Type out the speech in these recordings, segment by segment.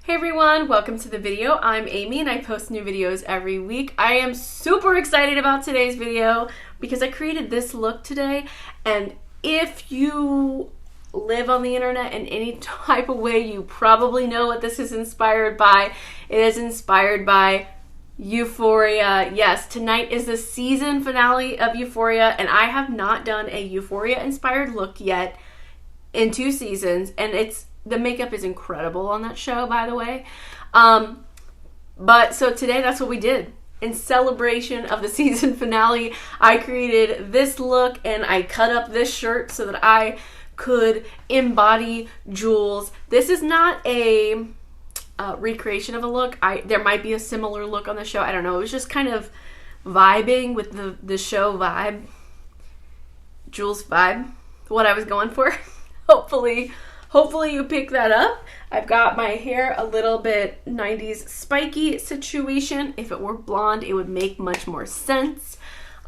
Hey everyone, welcome to the video. I'm Amy and I post new videos every week. I am super excited about today's video because I created this look today, and if you live on the internet in any type of way, you probably know what this is inspired by. It is inspired by Euphoria. Yes, tonight is the season finale of Euphoria, and I have not done a Euphoria inspired look yet in 2 seasons, and the makeup is incredible on that show, by the way. But so today that's what we did. In celebration of the season finale, I created this look and I cut up this shirt so that I could embody Jules. This is not a recreation of a look. There might be a similar look on the show. I don't know. It was just kind of vibing with the show vibe. Jules vibe. What I was going for. Hopefully you pick that up. I've got my hair a little bit 90s spiky situation. If it were blonde, it would make much more sense.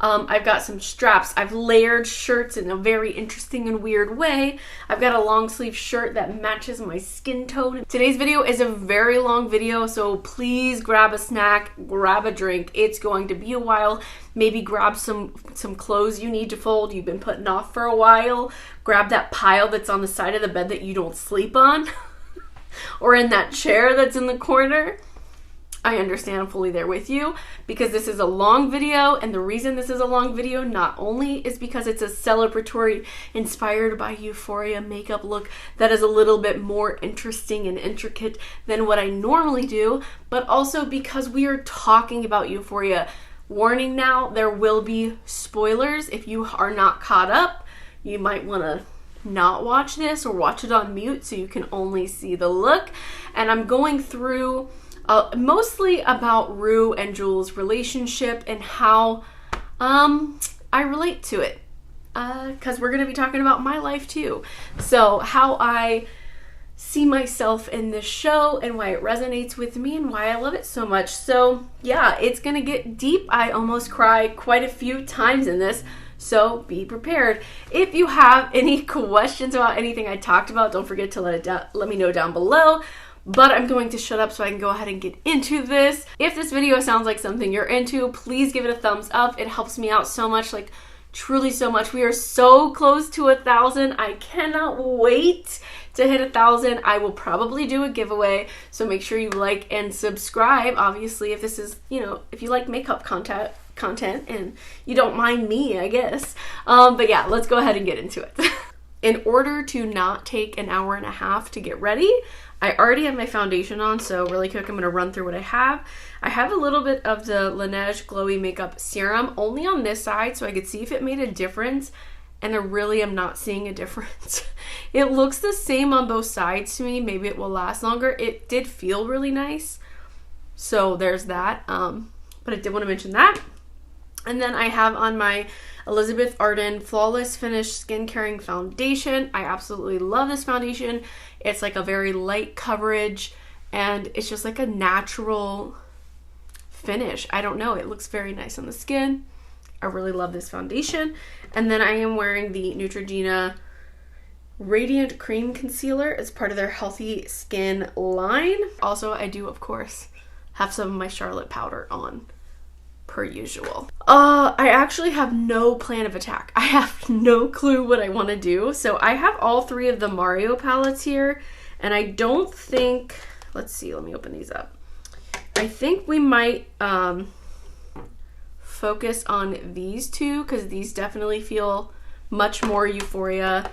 I've got some straps. I've layered shirts in a very interesting and weird way. I've got a long sleeve shirt that matches my skin tone. Today's video is a very long video, so please grab a snack, grab a drink. It's going to be a while. Maybe grab some clothes you need to fold you've been putting off for a while. Grab that pile that's on the side of the bed that you don't sleep on. Or in that chair that's in the corner. I understand, I'm fully there with you because this is a long video, and the reason this is a long video not only is because it's a celebratory inspired by Euphoria makeup look that is a little bit more interesting and intricate than what I normally do, but also because we are talking about Euphoria. Warning now, there will be spoilers. If you are not caught up, you might want to not watch this or watch it on mute so you can only see the look. And I'm going through mostly about Rue and Jules' relationship and how I relate to it, because we're going to be talking about my life too. So how I see myself in this show and why it resonates with me and why I love it so much. So yeah, it's going to get deep. I almost cried quite a few times in this, so be prepared. If you have any questions about anything I talked about, don't forget to let me know down below. But I'm going to shut up so I can go ahead and get into this. If this video sounds like something you're into, please give it a thumbs up. It helps me out so much, like truly so much. We are so close to 1,000. I cannot wait to hit 1,000. I will probably do a giveaway, so make sure you like and subscribe. Obviously, if this is, if you like makeup content and you don't mind me, I guess. But yeah, let's go ahead and get into it. In order to not take an hour and a half to get ready, I already have my foundation on, so really quick, I'm going to run through what I have. I have a little bit of the Laneige Glowy Makeup Serum only on this side so I could see if it made a difference, and I really am not seeing a difference. It looks the same on both sides to me. Maybe it will last longer. It did feel really nice, so there's that. But I did want to mention that. And then I have on my Elizabeth Arden Flawless Finish Skin Caring Foundation. I absolutely love this foundation. It's like a very light coverage, and it's just like a natural finish. I don't know. It looks very nice on the skin. I really love this foundation. And then I am wearing the Neutrogena Radiant Cream Concealer as part of their Healthy Skin line. Also, I do, of course, have some of my Charlotte powder on, per usual. I actually have no plan of attack. I have no clue what I want to do. So I have all 3 of the Mario palettes here, and I don't think, let's see, let me open these up. I think we might focus on these 2 because these definitely feel much more Euphoria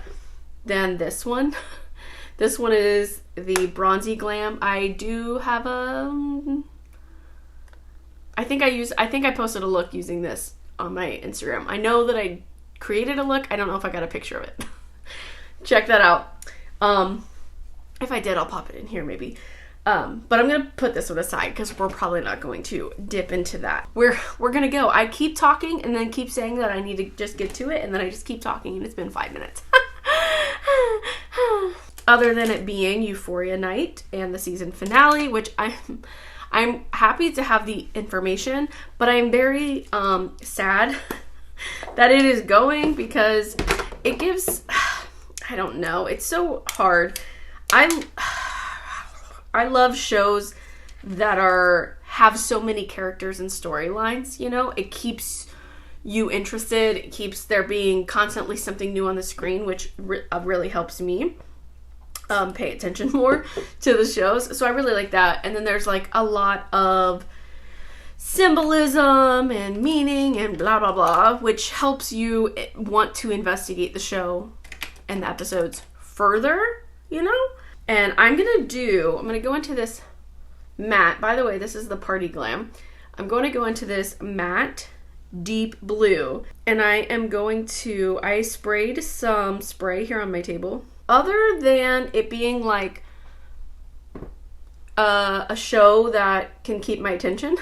than this one. This one is the Bronzy Glam. I do have a I think I posted a look using this on my Instagram. I know that I created a look. I don't know if I got a picture of it. Check that out. If I did, I'll pop it in here maybe. But I'm going to put this one aside because we're probably not going to dip into that. We're going to go. I keep talking and then keep saying that I need to just get to it, and then I just keep talking and it's been 5 minutes. Other than it being Euphoria night and the season finale, which I'm happy to have the information, but I'm very sad that it is going because it gives, I don't know, it's so hard. I love shows that have so many characters and storylines, you know? It keeps you interested. It keeps there being constantly something new on the screen, which really helps me pay attention more to the shows. So I really like that. And then there's like a lot of symbolism and meaning and blah blah blah, which helps you want to investigate the show and the episodes further, you know? And I'm gonna go into this matte. By the way, this is the Party Glam. I'm going to go into this matte deep blue, and I sprayed some spray here on my table. Other than it being like a show that can keep my attention,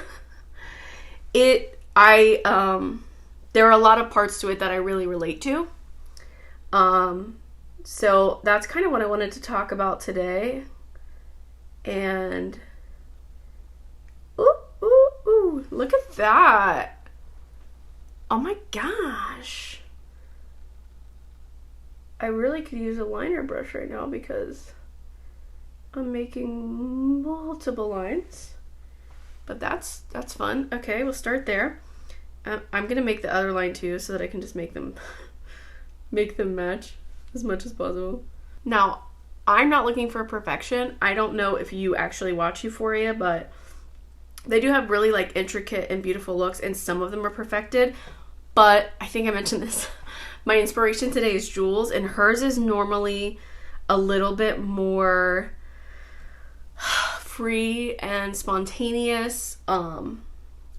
there are a lot of parts to it that I really relate to. So that's kind of what I wanted to talk about today. And ooh, look at that. Oh my gosh. I really could use a liner brush right now because I'm making multiple lines. But that's fun. Okay, we'll start there. I'm gonna make the other line too so that I can just make them match as much as possible. Now, I'm not looking for perfection. I don't know if you actually watch Euphoria, but they do have really like intricate and beautiful looks, and some of them are perfected. But I think I mentioned this. My inspiration today is Jules, and hers is normally a little bit more free and spontaneous, and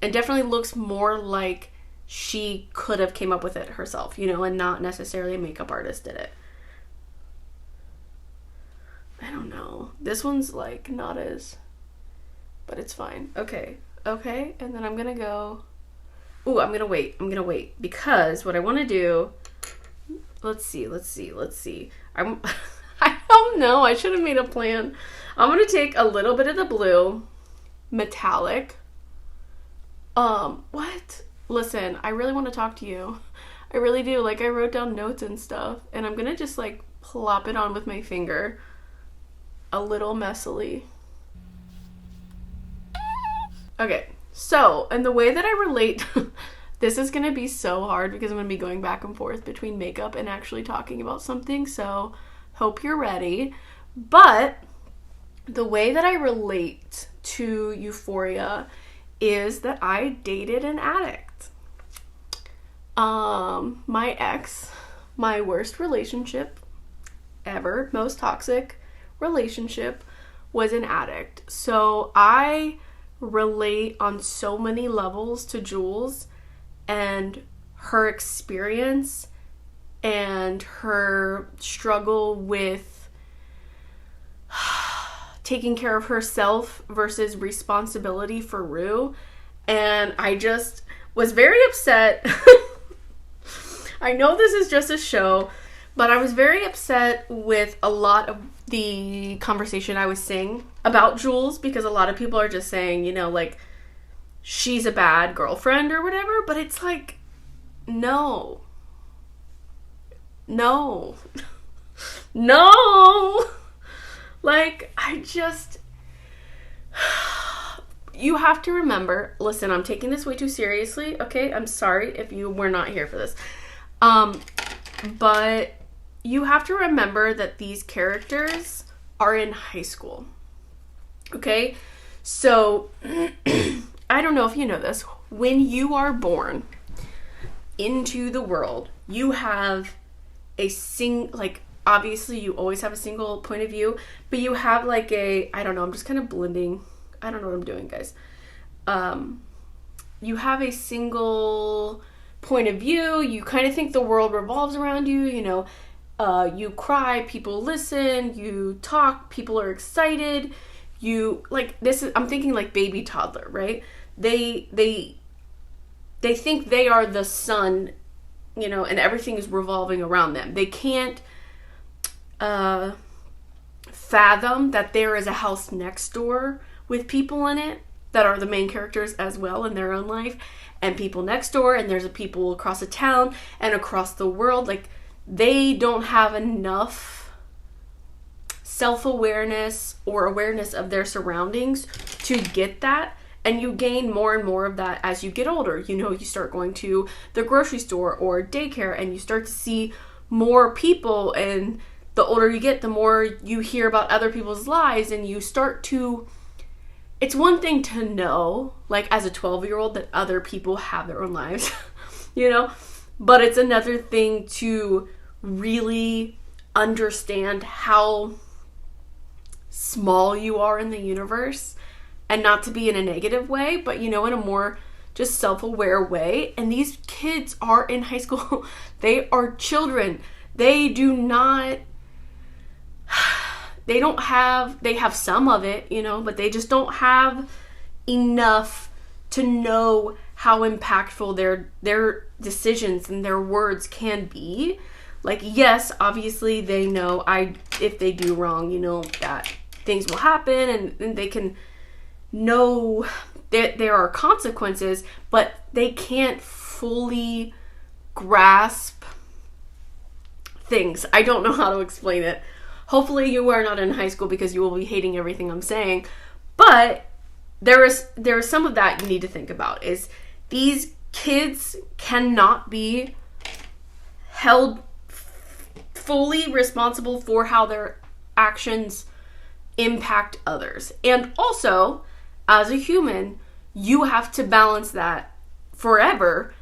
definitely looks more like she could have came up with it herself, you know, and not necessarily a makeup artist did it. I don't know. This one's like not as, but it's fine. Okay, and then I'm gonna go, I'm gonna wait because what I want to do, let's see. I don't know, I should have made a plan. I'm gonna take a little bit of the blue metallic. What? Listen, I really want to talk to you. I really do. Like, I wrote down notes and stuff, and I'm gonna just like plop it on with my finger a little messily. Okay, so, and the way that I relate, this is gonna be so hard because I'm gonna be going back and forth between makeup and actually talking about something, so hope you're ready. But the way that I relate to Euphoria is that I dated an addict. My ex, my worst relationship ever, most toxic relationship, was an addict. So I relate on so many levels to Jules and her experience and her struggle with taking care of herself versus responsibility for Rue. And I just was very upset. I know this is just a show, but I was very upset with a lot of the conversation I was seeing about Jules, because a lot of people are just saying, you know, like, she's a bad girlfriend or whatever, but it's like, no. Like, you have to remember, listen, I'm taking this way too seriously, okay? I'm sorry if you were not here for this. But you have to remember that these characters are in high school, okay? So, I don't know if you know this. When you are born into the world, you have obviously you always have a single point of view, but you have like I don't know, I'm just kind of blending. I don't know what I'm doing, guys. You have a single point of view. You kind of think the world revolves around you, you know. You cry, people listen, you talk, people are excited. I'm thinking like baby toddler, right? They think they are the sun, you know, and everything is revolving around them. They can't fathom that there is a house next door with people in it that are the main characters as well in their own life, and people next door, and there's people across the town and across the world. Like, they don't have enough self-awareness or awareness of their surroundings to get that. And you gain more and more of that as you get older. You know, you start going to the grocery store or daycare and you start to see more people, and the older you get, the more you hear about other people's lives, and you start to, it's one thing to know, like as a 12-year-old, that other people have their own lives, you know, but it's another thing to really understand how small you are in the universe, and not to be in a negative way, but, you know, in a more just self-aware way. And these kids are in high school. They are children. They have some of it, you know, but they just don't have enough to know how impactful their decisions and their words can be. Like, yes, obviously they know if they do wrong, you know, that things will happen, and they can know that there are consequences, but they can't fully grasp things. I don't know how to explain it. Hopefully you are not in high school, because you will be hating everything I'm saying. But there is some of that you need to think about, is these kids cannot be held fully responsible for how their actions impact others. And also, as a human, you have to balance that forever,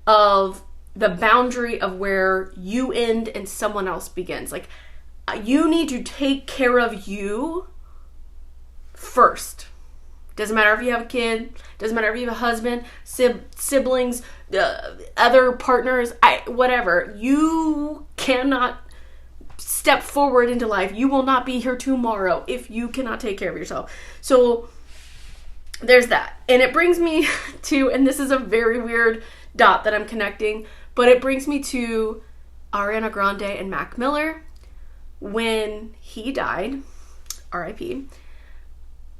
of the boundary of where you end and someone else begins. Like, you need to take care of you first. Doesn't matter if you have a kid, doesn't matter if you have a husband, siblings, other partners, whatever. You cannot step forward into life. You will not be here tomorrow if you cannot take care of yourself. So there's that. And it brings me to, and this is a very weird dot that I'm connecting, but it brings me to Ariana Grande and Mac Miller. When he died, R.I.P.,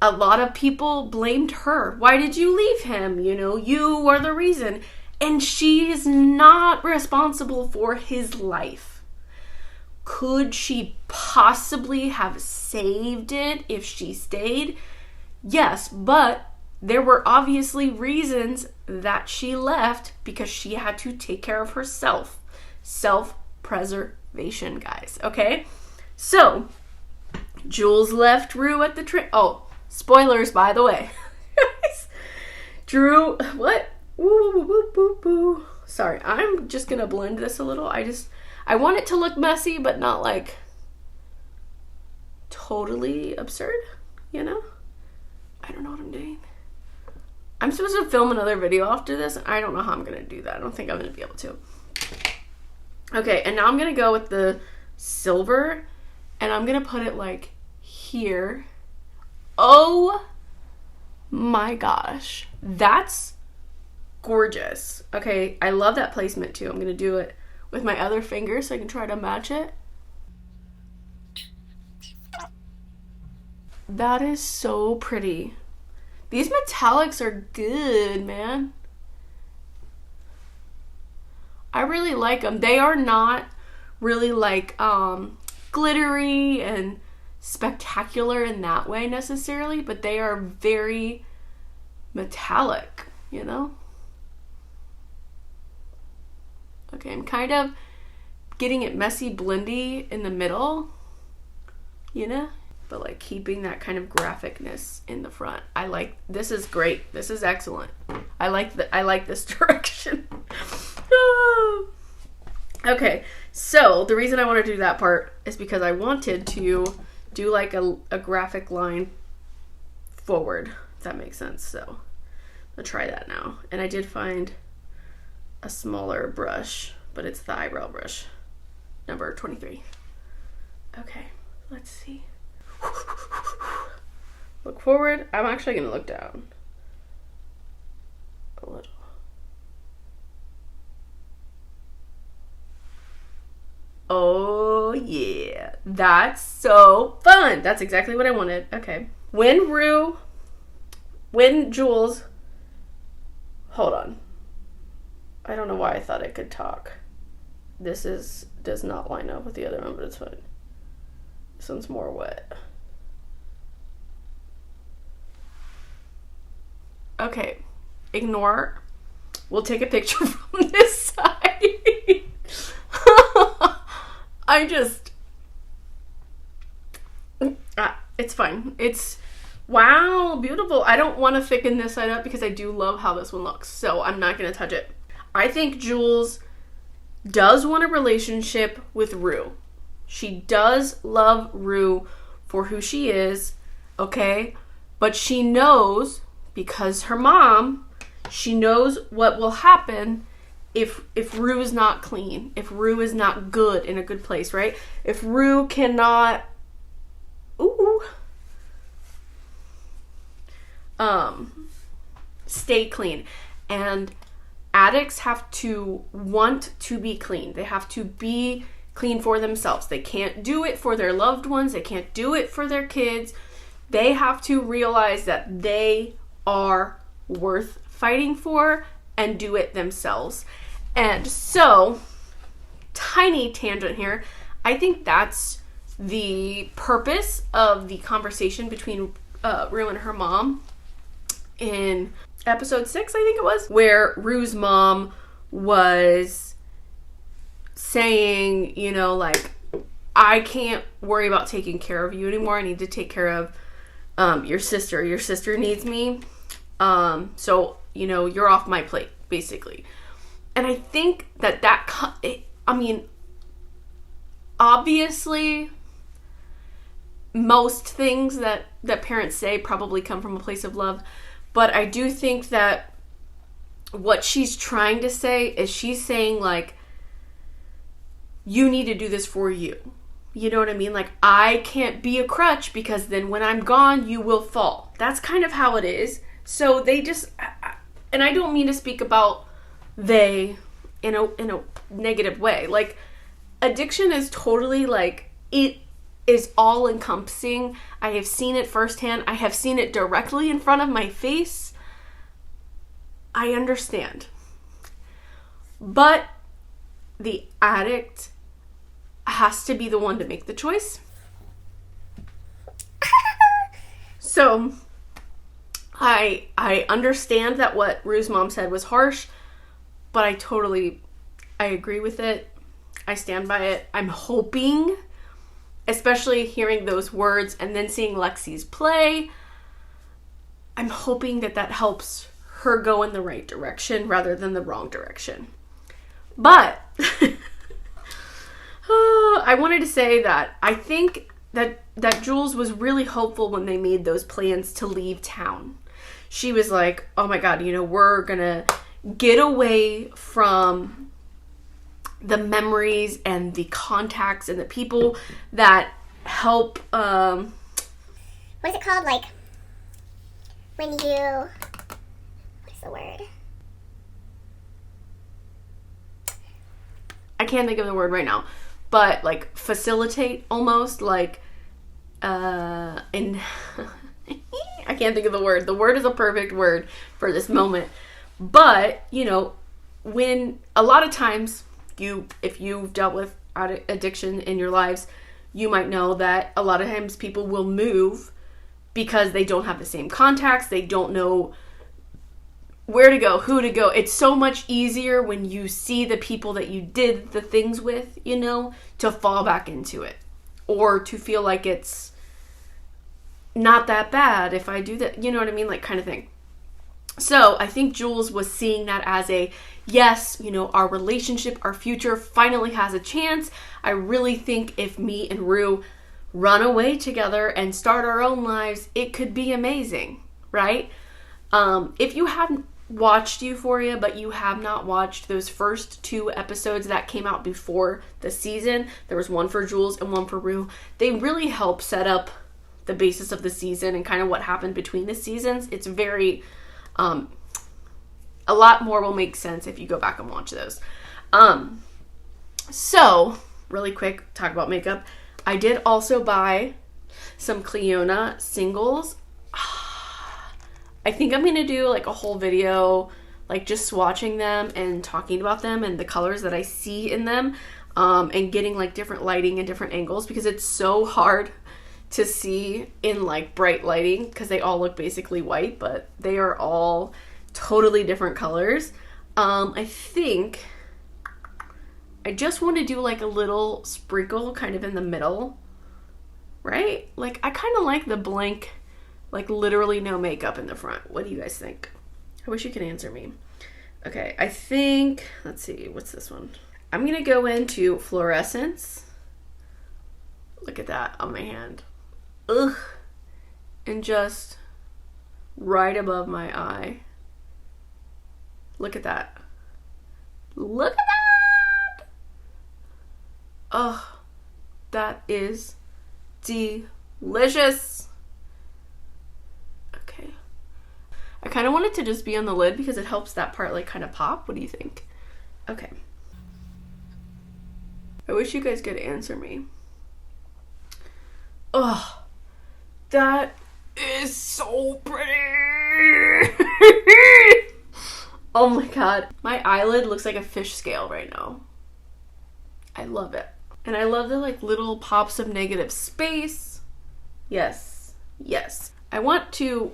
a lot of people blamed her. Why did you leave him? You know, you are the reason. And she is not responsible for his life. Could she possibly have saved it if she stayed? Yes, but there were obviously reasons that she left, because she had to take care of herself. Self-preservation, guys, okay? So, Jules left Rue at the train. Oh, spoilers, by the way. Drew, what? Woo, woo, woo, woo, woo. Sorry, I'm just gonna blend this a little. I want it to look messy, but not like totally absurd, you know? I don't know what I'm doing. I'm supposed to film another video after this, and I don't know how I'm gonna do that. I don't think I'm gonna be able to. Okay, and now I'm gonna go with the silver, and I'm gonna put it like here. Oh my gosh, that's gorgeous. Okay, I love that placement too. I'm gonna do it with my other finger so I can try to match it. That is so pretty. These metallics are good, man. I really like them. They are not really like glittery and spectacular in that way necessarily, but they are very metallic, you know? Okay, I'm kind of getting it messy blendy in the middle, you know? But like keeping that kind of graphicness in the front. This is great. This is excellent. I like this direction. Okay, so the reason I want to do that part is because I wanted to do like a graphic line forward, if that makes sense. So I'll try that now. And I did find a smaller brush, but it's the eyebrow brush, number 23. Okay, let's see. Look forward. I'm actually going to look down a little. Oh yeah, that's so fun. That's exactly what I wanted. Okay. When Jules, hold on. I don't know why I thought I could talk. This does not line up with the other one, but it's fine. This one's more wet. Okay, ignore. We'll take a picture from this side. It's fine. It's, wow, beautiful. I don't want to thicken this side up because I do love how this one looks, so I'm not going to touch it. I think Jules does want a relationship with Rue. She does love Rue for who she is, okay? But she knows, because her mom, she knows what will happen if Rue is not clean, if Rue is not good, in a good place, right? If Rue cannot, stay clean. And addicts have to want to be clean. They have to be clean for themselves. They can't do it for their loved ones. They can't do it for their kids. They have to realize that they are worth fighting for and do it themselves. And so, tiny tangent here, I think that's the purpose of the conversation between Rue and her mom in episode 6, I think it was, where Rue's mom was saying, you know, like, I can't worry about taking care of you anymore. I need to take care of your sister. Your sister needs me. So, you know, you're off my plate, basically. And I think obviously, most things that parents say probably come from a place of love. But I do think that what she's trying to say is she's saying, like, you need to do this for you. You know what I mean? Like, I can't be a crutch because then when I'm gone, you will fall. That's kind of how it is. So they just, and I don't mean to speak about they in a negative way. Like, addiction is totally, like, it is all encompassing. I have seen it firsthand. I have seen it directly in front of my face. I understand. But the addict has to be the one to make the choice. So I understand that what Rue's mom said was harsh, but I agree with it. I stand by it. I'm hoping, especially hearing those words and then seeing Lexi's play, I'm hoping that helps her go in the right direction rather than the wrong direction. But I wanted to say that I think that Jules was really hopeful when they made those plans to leave town. She was like, oh my God, you know, we're gonna get away from the memories and the contacts and the people that help, what is it called? Like, when you, what's the word? I can't think of the word right now, but like facilitate almost, like, I can't think of the word. The word is a perfect word for this moment. But, you know, when a lot of times if you've dealt with addiction in your lives, you might know that a lot of times people will move because they don't have the same contacts. They don't know where to go, who to go. It's so much easier when you see the people that you did the things with, you know, to fall back into it. Or to feel like it's not that bad if I do that, you know what I mean? Like, kind of thing. So I think Jules was seeing that as a, yes, you know, our relationship, our future finally has a chance. I really think if me and Rue run away together and start our own lives, it could be amazing, right? If you haven't watched Euphoria, but you have not watched those first 2 episodes that came out before the season, there was one for Jules and one for Rue. They really help set up the basis of the season and kind of what happened between the seasons. It's very, a lot more will make sense if you go back and watch those. So, really quick, talk about makeup. I did also buy some Cleona singles. I think I'm going to do like a whole video like just swatching them and talking about them and the colors that I see in them, and getting like different lighting and different angles, because it's so hard to see in like bright lighting because they all look basically white, but they are all totally different colors. I think I just want to do like a little sprinkle kind of in the middle, right? Like I kind of like the blank, like literally no makeup in the front. What do you guys think? I wish you could answer me. Okay, I think, let's see, what's this one? I'm gonna go into Fluorescence. Look at that on my hand. Ugh. And just right above my eye. Look at that. Look at that! Oh, that is delicious. Okay. I kind of want it to just be on the lid because it helps that part like kind of pop. What do you think? Okay. I wish you guys could answer me. Oh, that is so pretty. Oh my god. My eyelid looks like a fish scale right now. I love it. And I love the like little pops of negative space. Yes. Yes. I want to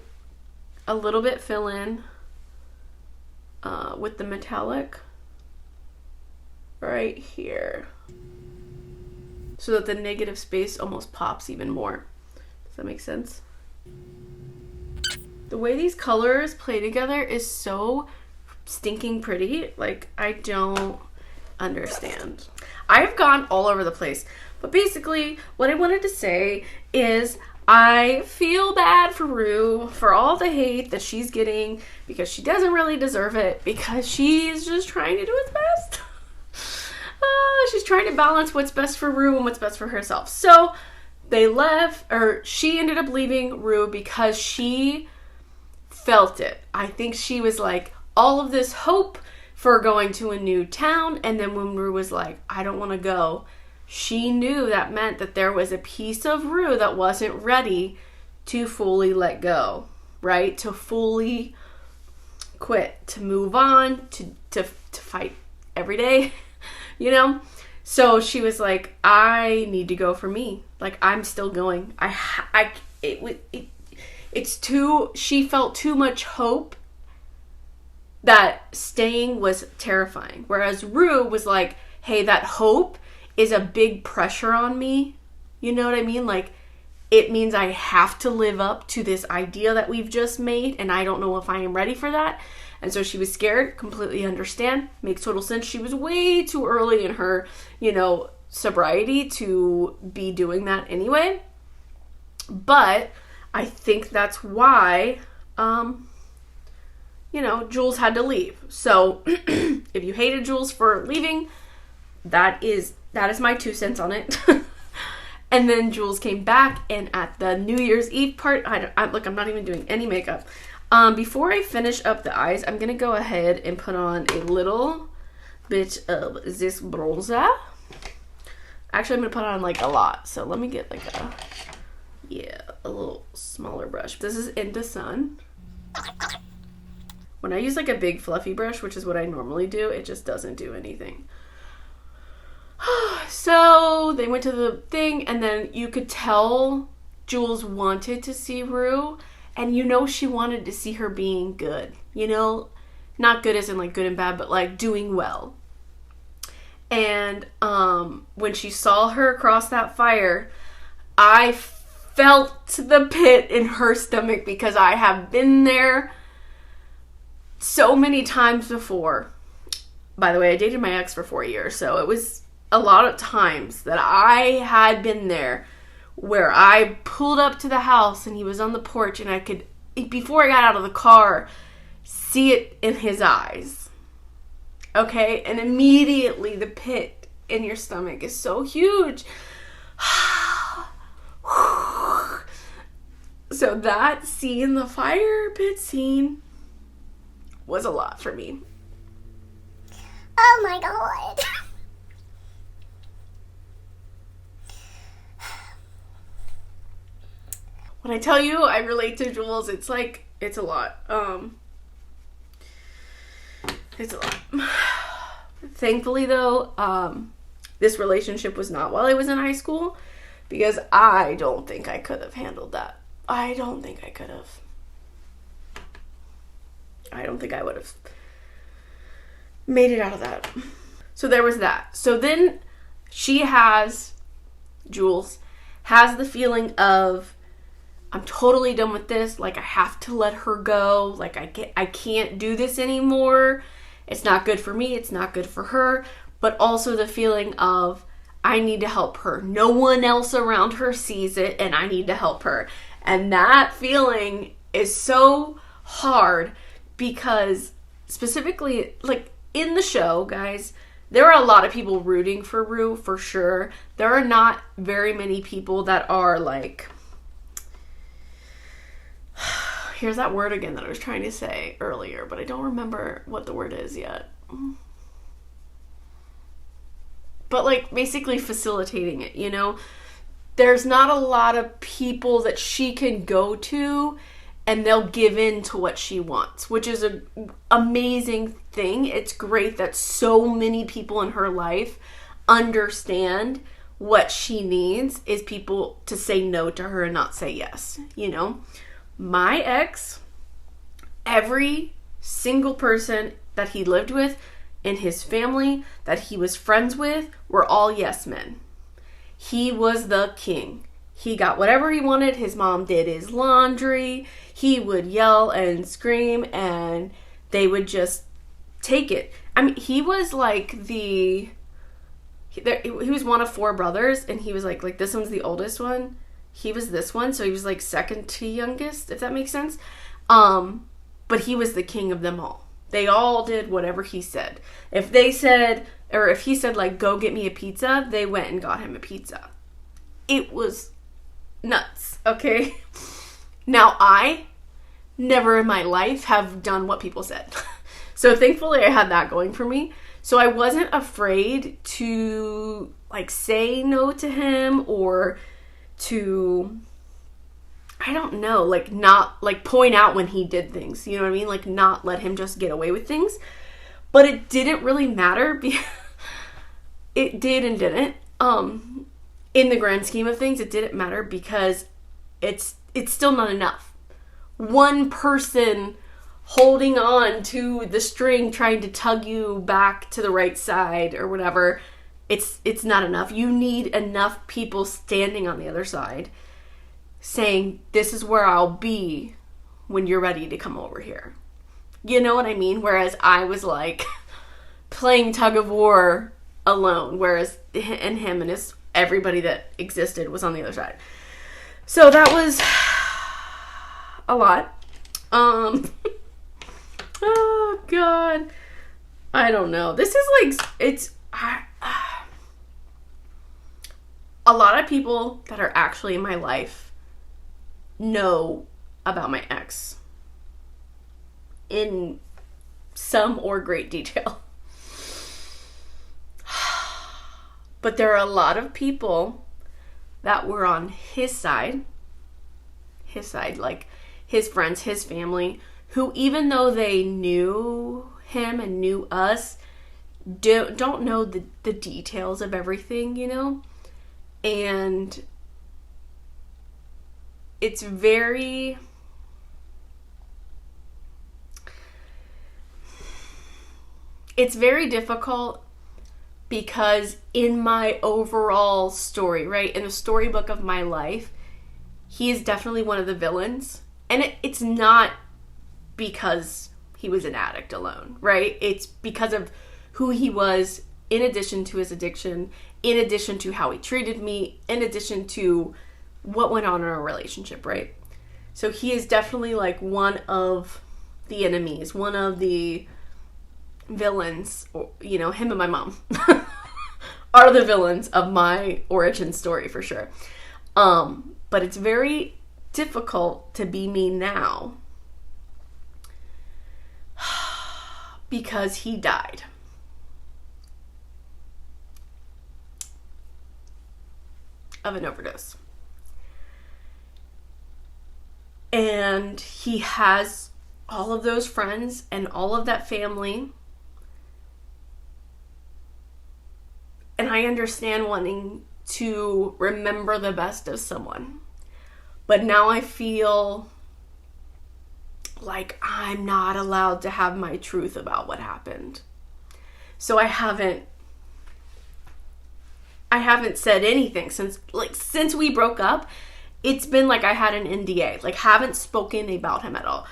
a little bit fill in with the metallic right here, so that the negative space almost pops even more. Does that make sense? The way these colors play together is so stinking pretty. Like, I don't understand. I've gone all over the place, but basically what I wanted to say is I feel bad for Rue for all the hate that she's getting, because she doesn't really deserve it, because she's just trying to do its best. She's trying to balance what's best for Rue and what's best for herself. So they left, or she ended up leaving Rue because she felt it. I think she was like, all of this hope for going to a new town, and then when Rue was like, I don't want to go, she knew that meant that there was a piece of Rue that wasn't ready to fully let go, right? To fully quit, to move on, to fight every day, you know? So she was like, I need to go for me. Like, I'm still going. She felt too much hope that staying was terrifying. Whereas Rue was like, hey, that hope is a big pressure on me. You know what I mean? Like, it means I have to live up to this idea that we've just made, and I don't know if I am ready for that. And so she was scared, completely understand, makes total sense. She was way too early in her, sobriety to be doing that anyway. But I think that's why, Jules had to leave. So if you hated Jules for leaving, that is my 2 cents on it. And then Jules came back, and at the New Year's Eve part, I'm not even doing any makeup. Before I finish up the eyes, I'm going to go ahead and put on a little bit of this bronzer. Actually, I'm going to put on like a lot. So let me get like a little smaller brush. This is Into Sun. When I use like a big fluffy brush, which is what I normally do, it just doesn't do anything. So they went to the thing, and then you could tell Jules wanted to see Rue. And she wanted to see her being good, not good as in like good and bad, but like doing well. And when she saw her cross that fire, I felt the pit in her stomach, because I have been there so many times before. By the way, I dated my ex for 4 years, so it was a lot of times that I had been there, where I pulled up to the house and he was on the porch, and I could, before I got out of the car, see it in his eyes. Okay? And immediately the pit in your stomach is so huge. So that scene, the fire pit scene, was a lot for me. Oh my god. When I tell you I relate to Jules, it's a lot. It's a lot. Thankfully, though, this relationship was not while I was in high school, because I don't think I could have handled that. I don't think I could have. I don't think I would have made it out of that. So there was that. So then Jules has the feeling of, I'm totally done with this. Like, I have to let her go. Like, I can't do this anymore. It's not good for me. It's not good for her. But also the feeling of, I need to help her. No one else around her sees it, and I need to help her. And that feeling is so hard, because specifically, like, in the show, guys, there are a lot of people rooting for Rue, for sure. There are not very many people that are like, here's that word again that I was trying to say earlier, but I don't remember what the word is yet. But like, basically facilitating it, you know? There's not a lot of people that she can go to and they'll give in to what she wants, which is an amazing thing. It's great that so many people in her life understand what she needs is people to say no to her and not say yes, you know? My ex, every single person that he lived with in his family, that he was friends with, were all yes men. He was the king. He got whatever he wanted. His mom did his laundry. He would yell and scream, and they would just take it. I mean, he was like he was one of 4 brothers, and he was like this one's the oldest one. He was this one, so he was like second to youngest, if that makes sense. But he was the king of them all. They all did whatever he said. If he said, like, go get me a pizza, they went and got him a pizza. It was nuts, okay? Now, I never in my life have done what people said. So thankfully I had that going for me. So I wasn't afraid to, like, say no to him, or to, I don't know, like, not, like, point out when he did things, you know what I mean? Like, not let him just get away with things. But it didn't really matter. It did and didn't. In the grand scheme of things, it didn't matter, because it's still not enough. One person holding on to the string, trying to tug you back to the right side or whatever, it's not enough. You need enough people standing on the other side saying, this is where I'll be when you're ready to come over here. You know what I mean? Whereas I was like playing tug of war alone, whereas him and everybody that existed was on the other side. So that was a lot. Oh God, I don't know. This is like, a lot of people that are actually in my life know about my ex in some or great detail. But there are a lot of people that were on his side, like his friends, his family, who, even though they knew him and knew us, don't know the details of everything, you know? And it's very difficult, because in my overall story, right, in the storybook of my life, he is definitely one of the villains. And it's not because he was an addict alone, right? It's because of who he was, in addition to his addiction, in addition to how he treated me, in addition to what went on in our relationship, right? So he is definitely like one of the enemies, one of the villains, you know, him and my mom are the villains of my origin story for sure. But it's very difficult to be me now because he died. Of an overdose. And he has all of those friends and all of that family I understand wanting to remember the best of someone. But now I feel like I'm not allowed to have my truth about what happened. So I haven't said anything since we broke up. It's been like I had an NDA. Like, haven't spoken about him at all.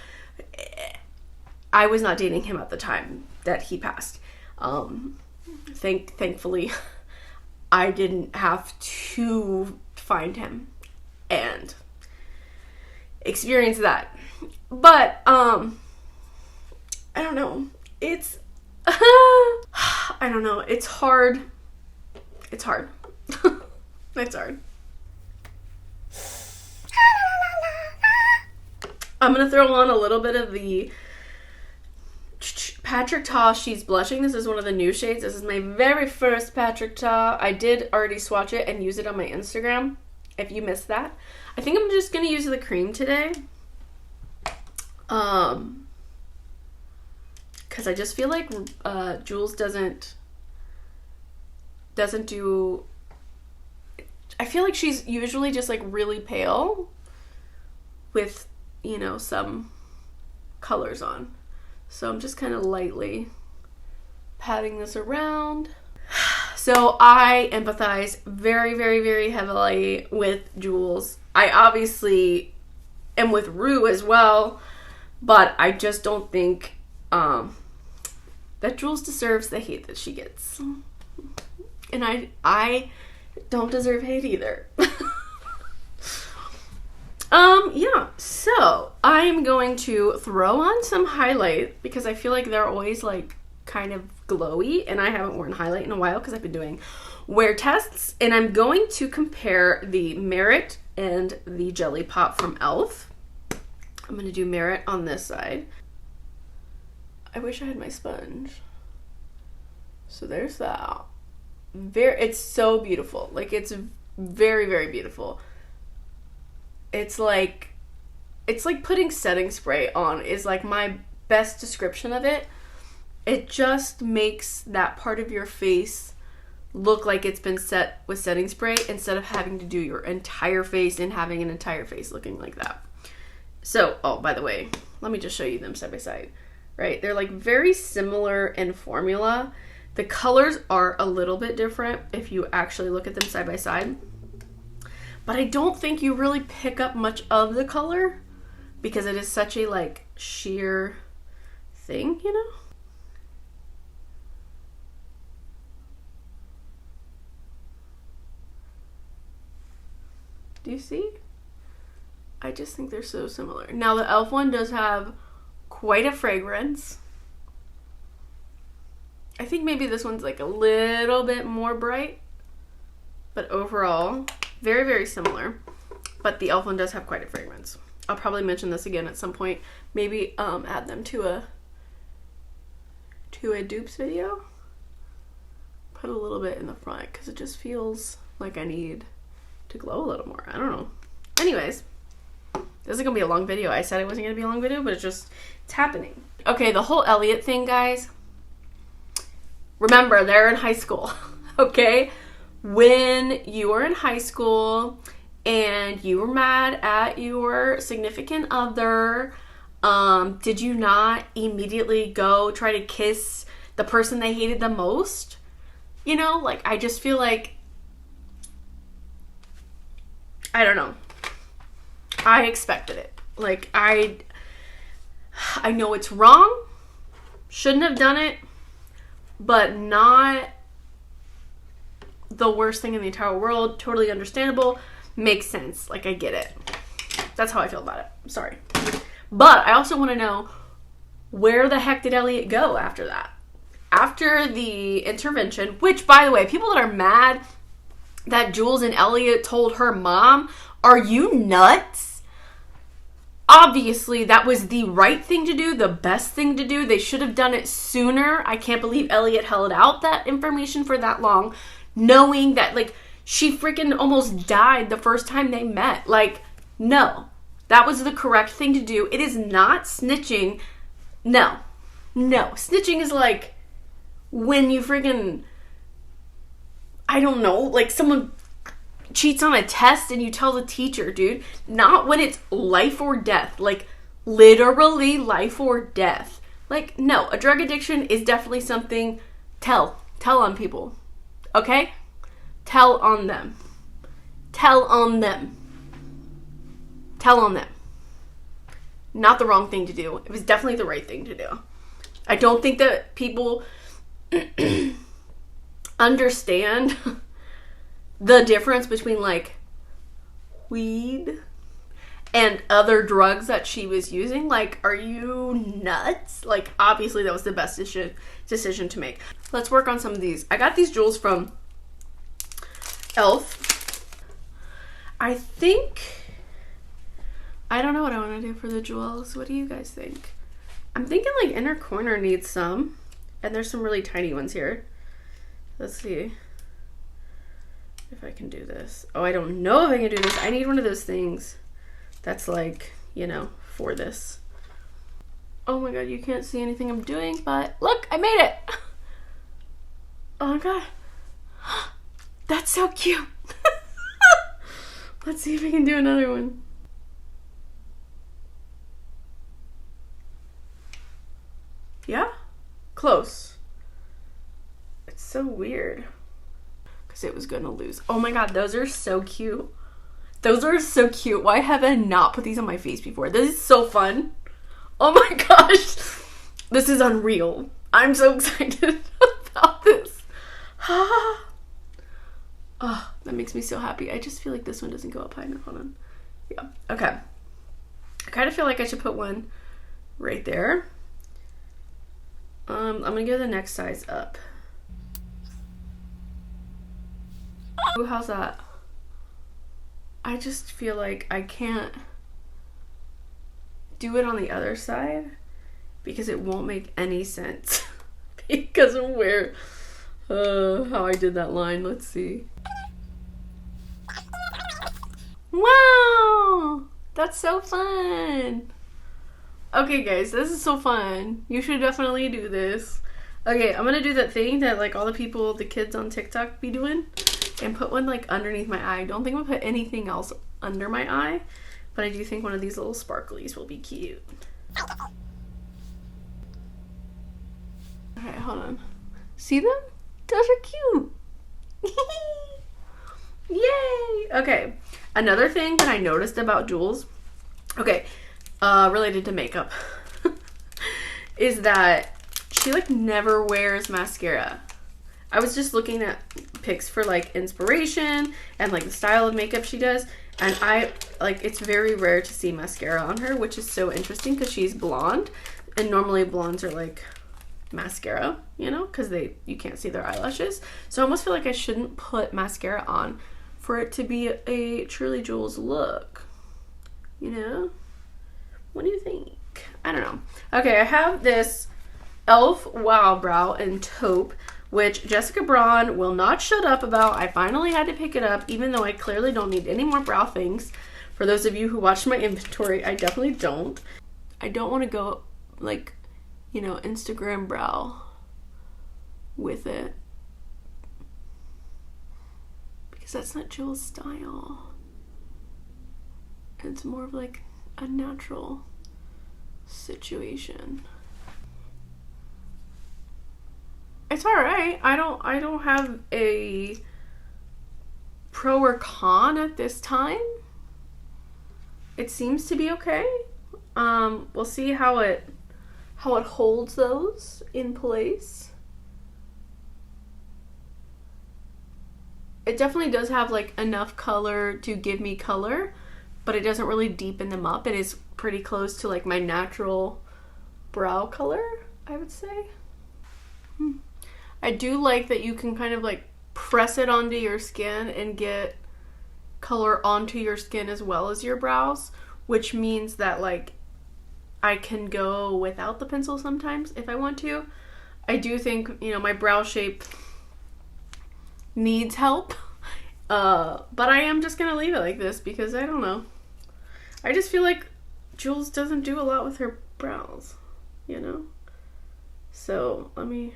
I was not dating him at the time that he passed. Thankfully, I didn't have to find him and experience that. But I don't know. It's I don't know. It's hard. It's hard. It's hard. I'm gonna throw on a little bit of the Patrick Ta She's Blushing. This is one of the new shades. This is my very first Patrick Ta. I did already swatch it and use it on my Instagram, if you missed that. I think I'm just gonna use the cream today. Because I just feel like Jules doesn't do... I feel like she's usually just like really pale with, you know, some colors on. So I'm just kind of lightly patting this around. So I empathize very, very, very heavily with Jules. I obviously am with Rue as well, but I just don't think that Jules deserves the hate that she gets. And I don't deserve hate either. Yeah, so I'm going to throw on some highlight because I feel like they're always like kind of glowy, and I haven't worn highlight in a while because I've been doing wear tests, and I'm going to compare the Merit and the Jelly Pop from e.l.f. I'm going to do Merit on this side. I wish I had my sponge. So there's that. It's so beautiful. Like, it's very, very beautiful. It's like putting setting spray on is like my best description of it. It just makes that part of your face look like it's been set with setting spray instead of having to do your entire face and having an entire face looking like that. So, oh, by the way, let me just show you them side by side. Right? They're like very similar in formula. The colors are a little bit different if you actually look at them side by side. But I don't think you really pick up much of the color because it is such a like sheer thing, you know? Do you see? I just think they're so similar. Now the e.l.f. one does have quite a fragrance. I think maybe this one's like a little bit more bright, but overall very, very similar. But the e.l.f. one does have quite a fragrance. I'll probably mention this again at some point. Maybe add them to a dupes video. Put a little bit in the front because it just feels like I need to glow a little more. I don't know. Anyways, this is gonna be a long video. I said it wasn't gonna be a long video, but it's happening. Okay, the whole Elliot thing, guys. Remember, they're in high school, okay? When you were in high school and you were mad at your significant other, did you not immediately go try to kiss the person they hated the most? You know, like, I just feel like, I don't know. I expected it. Like, I know it's wrong. Shouldn't have done it. But not the worst thing in the entire world. Totally understandable. Makes sense. Like, I get it. That's how I feel about it. I'm sorry. But I also want to know, where the heck did Elliot go after that? After the intervention, which, by the way, people that are mad that Jules and Elliot told her mom, are you nuts? Obviously, that was the right thing to do, the best thing to do. They should have done it sooner. I can't believe Elliot held out that information for that long, knowing that, like, she freaking almost died the first time they met. Like, no. That was the correct thing to do. It is not snitching. No. No. Snitching is like when you freaking... I don't know, like someone cheats on a test and you tell the teacher, dude. Not when it's life or death. Like, literally life or death. Like, no, a drug addiction is definitely something. Tell on people. Okay? Tell on them. Tell on them. Tell on them. Not the wrong thing to do. It was definitely the right thing to do. I don't think that people understand the difference between, like, weed and other drugs that she was using. Like, are you nuts? Like, obviously that was the best decision to make. Let's work on some of these. I got these jewels from Elf. I don't know what I want to do for the jewels. What do you guys think? I'm thinking like inner corner needs some. And there's some really tiny ones here. Let's see if I can do this. Oh, I don't know if I can do this. I need one of those things that's like, you know, for this. Oh my god, you can't see anything I'm doing, but look, I made it. Oh my god. That's so cute. Let's see if I can do another one. Yeah? Close. It's so weird. Because it was going to lose. Oh my god, those are so cute. Those are so cute. Why have I not put these on my face before? This is so fun. Oh my gosh. This is unreal. I'm so excited about this. Oh, that makes me so happy. I just feel like this one doesn't go up high enough. Hold on. Yeah. Okay. I kind of feel like I should put one right there. I'm gonna go the next size up. Ooh, how's that? I just feel like I can't do it on the other side because it won't make any sense because of where how I did that line. Let's see. Wow, that's so fun. Okay guys, this is so fun. You should definitely do this. Okay, I'm gonna do that thing that like all the kids on TikTok be doing and put one like underneath my eye. Don't think I'm gonna put anything else under my eye, but I do think one of these little sparklies will be cute. Okay, hold on. See them? Those are cute. Yay! Okay, another thing that I noticed about Jules, okay, related to makeup, is that she like never wears mascara. I was just looking at pics for like inspiration and like the style of makeup she does, and it's very rare to see mascara on her, which is so interesting because she's blonde, and normally blondes are like mascara, you know, because you can't see their eyelashes. So I almost feel like I shouldn't put mascara on for it to be a truly Jules look, you know? What do you think? I don't know. Okay, I have this Elf Wow Brow in taupe, which Jessica Braun will not shut up about. I finally had to pick it up, even though I clearly don't need any more brow things. For those of you who watched my inventory, I definitely don't. I don't want to go, like, you know, Instagram brow with it. Because that's not Jules' style. It's more of like a natural situation. It's alright. I don't have a pro or con at this time. It seems to be okay. We'll see how it holds those in place. It definitely does have like enough color to give me color, but it doesn't really deepen them up. It is pretty close to like my natural brow color, I would say. I do like that you can kind of like press it onto your skin and get color onto your skin as well as your brows, which means that like I can go without the pencil sometimes if I want to. I do think, you know, my brow shape needs help, but I am just gonna leave it like this because I don't know. I just feel like Jules doesn't do a lot with her brows, you know? So I'm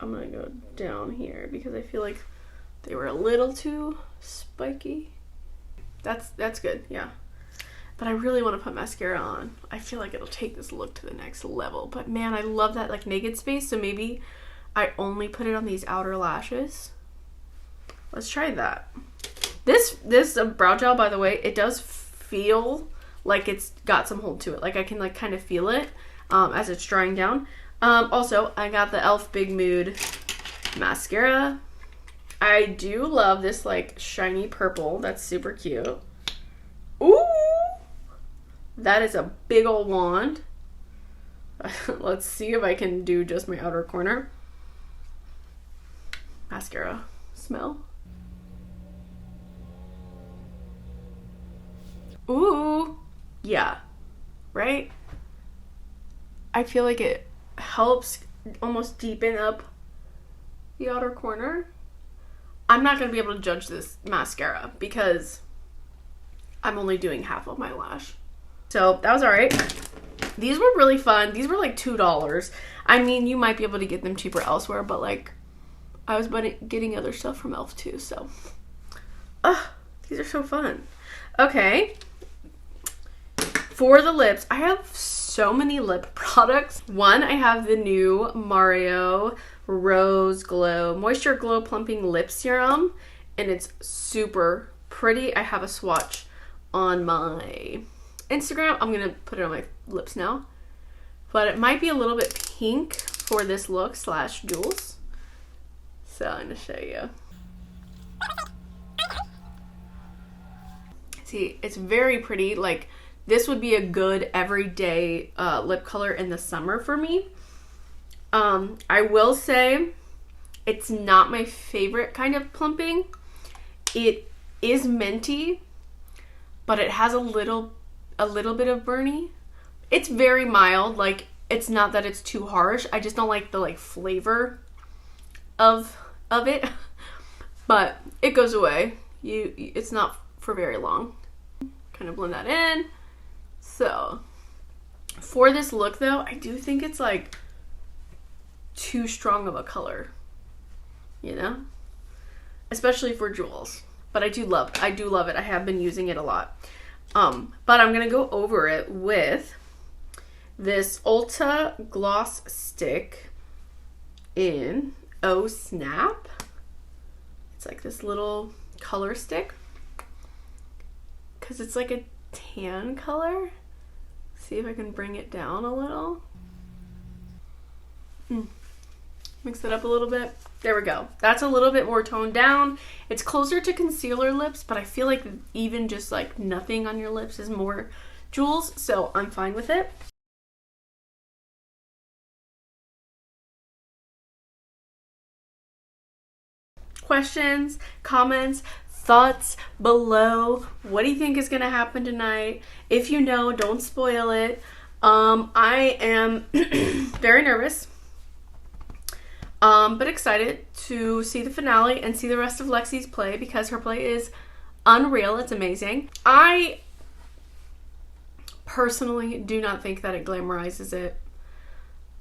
gonna go down here because I feel like They were a little too spiky. That's good, yeah. But I really want to put mascara on. I feel like it'll take this look to the next level. But man, I love that like naked space, so maybe I only put it on these outer lashes. Let's try that. This brow gel, by the way, it does feel like it's got some hold to it. Like I can like kind of feel it as it's drying down. Also, I got the e.l.f. Big Mood mascara. I do love this like shiny purple. That's super cute. Ooh! That is a big old wand. Let's see if I can do just my outer corner. Mascara smell. Ooh, yeah, right? I feel like it helps almost deepen up the outer corner. I'm not going to be able to judge this mascara because I'm only doing half of my lash. So that was all right. These were really fun. These were like $2. I mean, you might be able to get them cheaper elsewhere, but like I was getting other stuff from e.l.f. too, so. These are so fun. Okay. For the lips, I have so many lip products. One, I have the new Mario Rose Glow Moisture Glow Plumping Lip Serum, and it's super pretty. I have a swatch on my Instagram. I'm gonna put it on my lips now, but it might be a little bit pink for this look / Jules. So I'm gonna show you. See, it's very pretty. Like, this would be a good everyday lip color in the summer for me. I will say it's not my favorite kind of plumping. It is minty, but it has a little bit of burny. It's very mild. Like, it's not that it's too harsh. I just don't like the like flavor of it. But it goes away. It's not for very long. Kind of blend that in. So for this look though, I do think it's like too strong of a color, you know, especially for Jules. But I do love it. I have been using it a lot. But I'm gonna go over it with this Ulta Gloss Stick in Oh Snap. It's like this little color stick because it's like a tan color. See if I can bring it down a little. Mix it up a little bit. There we go. That's a little bit more toned down. It's closer to concealer lips, but I feel like even just like nothing on your lips is more Jules, so I'm fine with it. Questions, comments, thoughts below. What do you think is going to happen tonight? If you know, don't spoil it. I am very nervous, but excited to see the finale and see the rest of Lexi's play because her play is unreal. It's amazing. I personally do not think that it glamorizes it,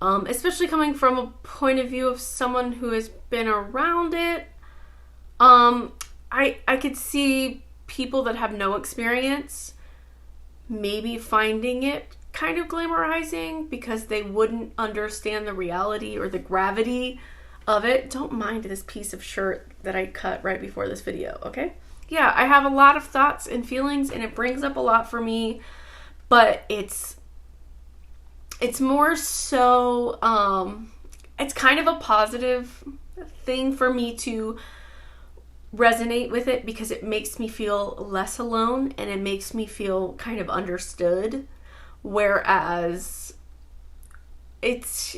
especially coming from a point of view of someone who has been around it. I could see people that have no experience maybe finding it kind of glamorizing because they wouldn't understand the reality or the gravity of it. Don't mind this piece of shirt that I cut right before this video, okay? Yeah, I have a lot of thoughts and feelings and it brings up a lot for me, but it's more so, it's kind of a positive thing for me to resonate with it because it makes me feel less alone and it makes me feel kind of understood, whereas it's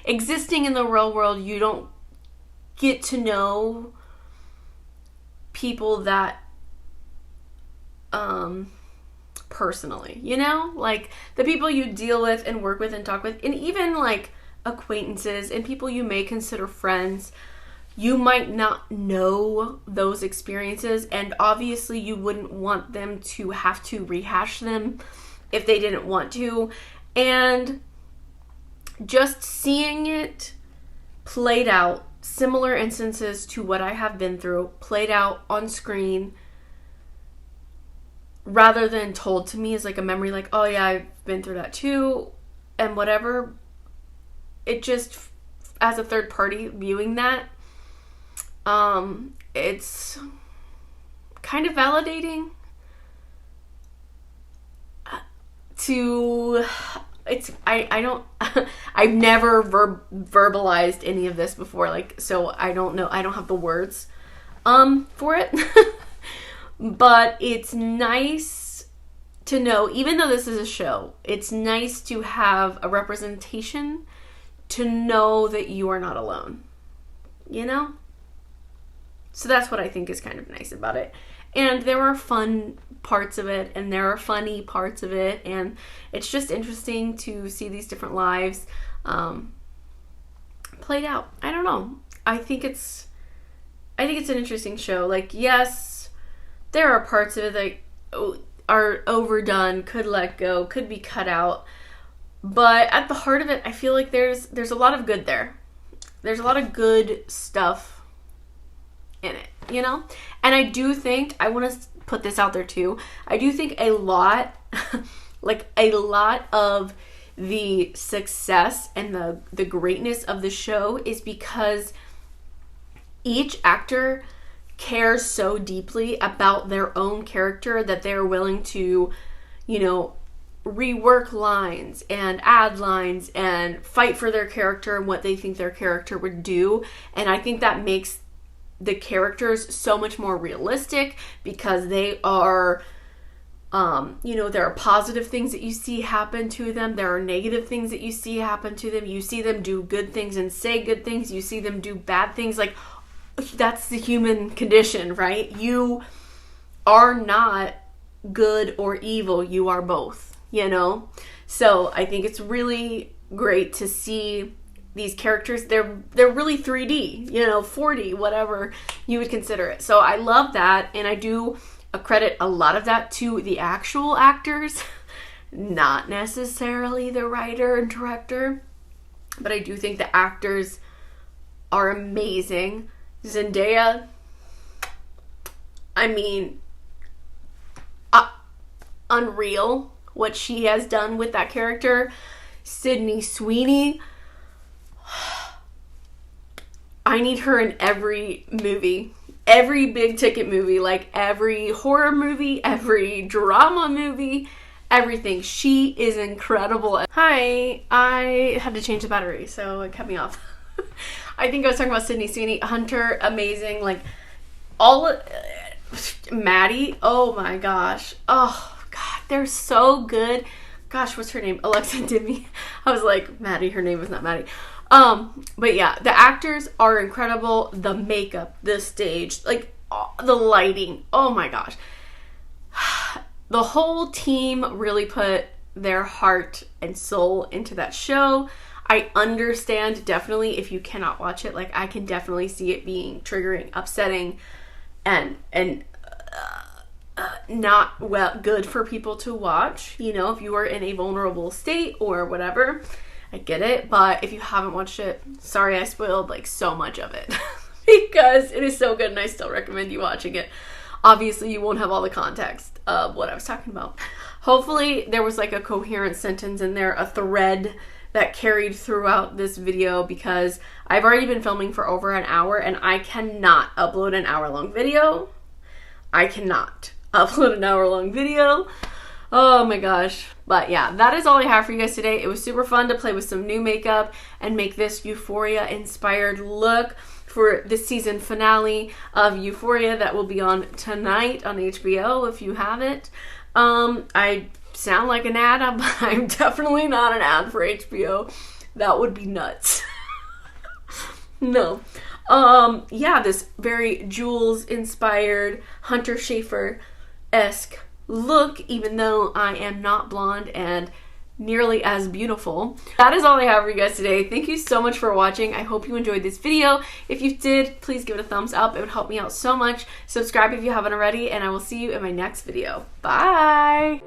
existing in the real world, you don't get to know people that personally, you know, like the people you deal with and work with and talk with, and even like acquaintances and people you may consider friends. You might not know those experiences, and obviously you wouldn't want them to have to rehash them if they didn't want to. And just seeing it played out similar instances to what I have been through played out on screen rather than told to me as like a memory, like, oh yeah, I've been through that too and whatever. It just, as a third party viewing that, it's kind of validating to, I don't, I've never verbalized any of this before, like, so I don't know, I don't have the words for it. But it's nice to know, even though this is a show, it's nice to have a representation to know that you are not alone, you know? So that's what I think is kind of nice about it. And there are fun parts of it, and there are funny parts of it, and it's just interesting to see these different lives played out. I don't know. I think it's an interesting show. Like, yes, there are parts of it that are overdone, could let go, could be cut out. But at the heart of it, I feel like there's a lot of good there. There's a lot of good stuff in it, you know? And I do think, I want to put this out there too, I do think a lot, like a lot of the success and the greatness of the show is because each actor cares so deeply about their own character that they're willing to, you know, rework lines and add lines and fight for their character and what they think their character would do. And I think that makes the characters so much more realistic because they are, you know, there are positive things that you see happen to them. There are negative things that you see happen to them. You see them do good things and say good things. You see them do bad things. Like, that's the human condition, right? You are not good or evil. You are both, you know? So I think it's really great to see these characters. They're really 3D, you know, 4D, whatever you would consider it. So I love that, and I do credit a lot of that to the actual actors, not necessarily the writer and director, but I do think the actors are amazing. Zendaya, I mean, unreal what she has done with that character. Sydney Sweeney, I need her in every movie, every big ticket movie, like every horror movie, every drama movie, everything. She is incredible. Hi, I had to change the battery, so it cut me off. I think I was talking about Sydney Sweeney. Hunter, amazing. Like, Maddie, oh my gosh. Oh, God, they're so good. Gosh, what's her name? Alexa Dimmy. I was like, Maddie, her name is not Maddie. But yeah, the actors are incredible. The makeup, the stage, like, the lighting. Oh my gosh. The whole team really put their heart and soul into that show. I understand definitely if you cannot watch it. Like, I can definitely see it being triggering, upsetting, and not good for people to watch. You know, if you are in a vulnerable state or whatever, I get it. But if you haven't watched it, sorry I spoiled like so much of it because it is so good and I still recommend you watching it. Obviously, you won't have all the context of what I was talking about. Hopefully, there was like a coherent sentence in there, a thread that carried throughout this video, because I've already been filming for over an hour and I cannot upload an hour-long video. I cannot upload an hour-long video. Oh my gosh. But yeah, that is all I have for you guys today. It was super fun to play with some new makeup and make this Euphoria inspired look for the season finale of Euphoria that will be on tonight on HBO if you have it. I sound like an ad, but I'm definitely not an ad for HBO. That would be nuts. No. Yeah, this very Jules inspired Hunter Schafer-esque look, even though I am not blonde and nearly as beautiful. That is all I have for you guys today. Thank you so much for watching. I hope you enjoyed this video. If you did, please give it a thumbs up. It would help me out so much. Subscribe if you haven't already, and I will see you in my next video. Bye!